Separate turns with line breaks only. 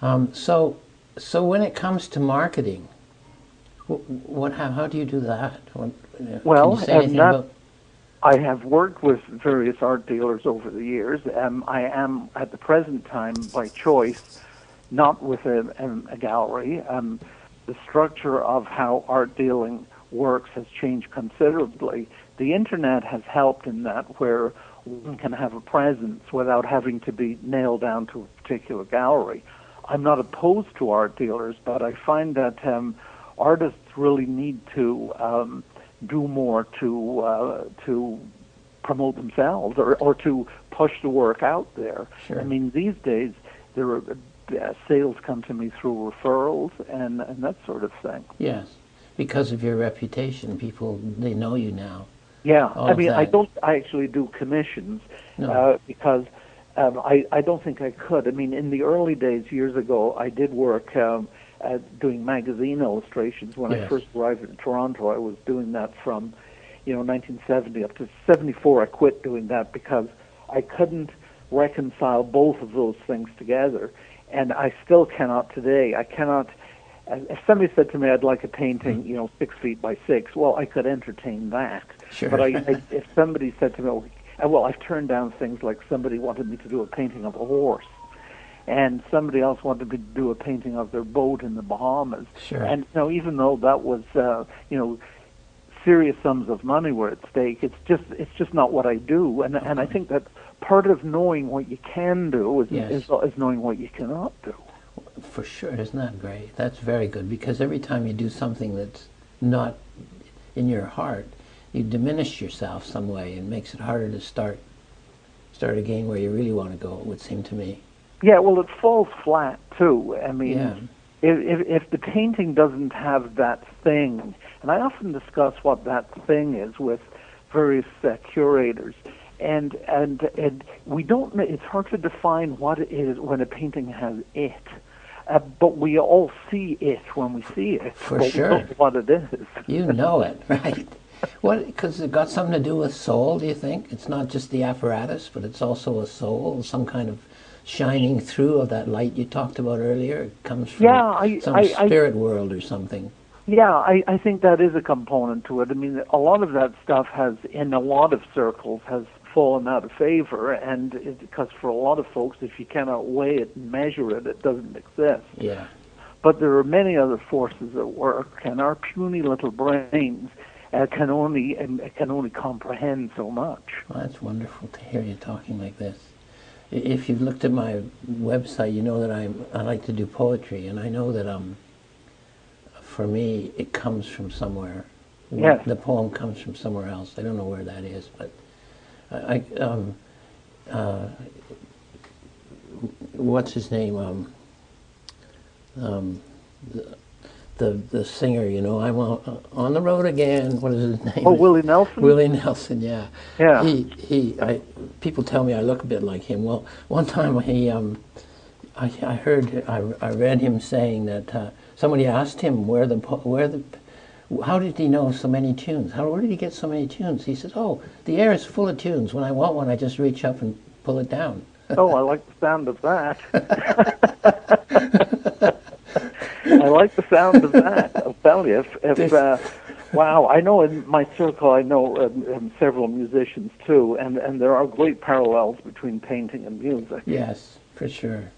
So, so when it comes to marketing, how do you do that? Can you
Well,
say anything about?
I have worked with various art dealers over the years. I am at the present time, by choice, not with a gallery. The structure of how art dealing works has changed considerably. The internet has helped in that, where one can have a presence without having to be nailed down to a particular gallery. I'm not opposed to art dealers, but I find that artists really need to do more to promote themselves, or to push the work out there.
Sure.
I mean, these days there are sales come to me through referrals and that sort of thing.
Yes, because of your reputation, people they know you now.
Yeah,
All
I
of
mean, I
that.
don't I actually do commissions
No.
because I don't think I could. I mean, in the early days, years ago, I did work at doing magazine illustrations. When I
Yes.
first arrived in Toronto, I was doing that from 1970 up to 74. I quit doing that because I couldn't reconcile both of those things together, and I still cannot today. I cannot. If somebody said to me, "I'd like a painting, 6 feet by 6," well, I could entertain that. But
Sure.
if somebody said to me, well, I've turned down things like somebody wanted me to do a painting of a horse, and somebody else wanted me to do a painting of their boat in the Bahamas.
Sure.
And even though that was, serious sums of money were at stake, it's just not what I do. And I think that part of knowing what you can do
Yes.
is knowing what you cannot do.
For sure, isn't that great? That's very good because every time you do something that's not in your heart, you diminish yourself some way and makes it harder to start again where you really want to go. It would seem to me.
Yeah, well, it falls flat too. I mean,
Yeah.
if the painting doesn't have that thing, and I often discuss what that thing is with various curators, and we don't. It's hard to define what it is when a painting has it. But we all see it when we see it.
For
but
sure.
We don't know what it is.
You know it, right? What? Because it got something to do with soul. Do you think it's not just the apparatus, but it's also a soul, some kind of shining through of that light you talked about earlier? It comes from
Yeah,
some spirit world or something.
I think that is a component to it. I mean, a lot of that stuff has, in a lot of circles, has fallen out of favor, and because for a lot of folks, if you cannot weigh it and measure it, it doesn't exist.
Yeah.
But there are many other forces at work, and our puny little brains can only comprehend so much.
Well, that's wonderful to hear you talking like this. If you've looked at my website, you know that I like to do poetry, and I know that for me it comes from somewhere.
Yes.
The poem comes from somewhere else. I don't know where that is, but what's his name? The singer, I'm on the road again. What is his name?
Oh, Willie Nelson?
Willie Nelson, yeah.
Yeah.
People tell me I look a bit like him. Well, one time I read him saying that somebody asked him how did he know so many tunes? Where did he get so many tunes? He says, "Oh, the air is full of tunes. When I want one, I just reach up and pull it down."
Oh, I like the sound of that. I like the sound of that. I'll tell you. Wow, I know in my circle, I know several musicians too, and there are great parallels between painting and music.
Yes, for sure.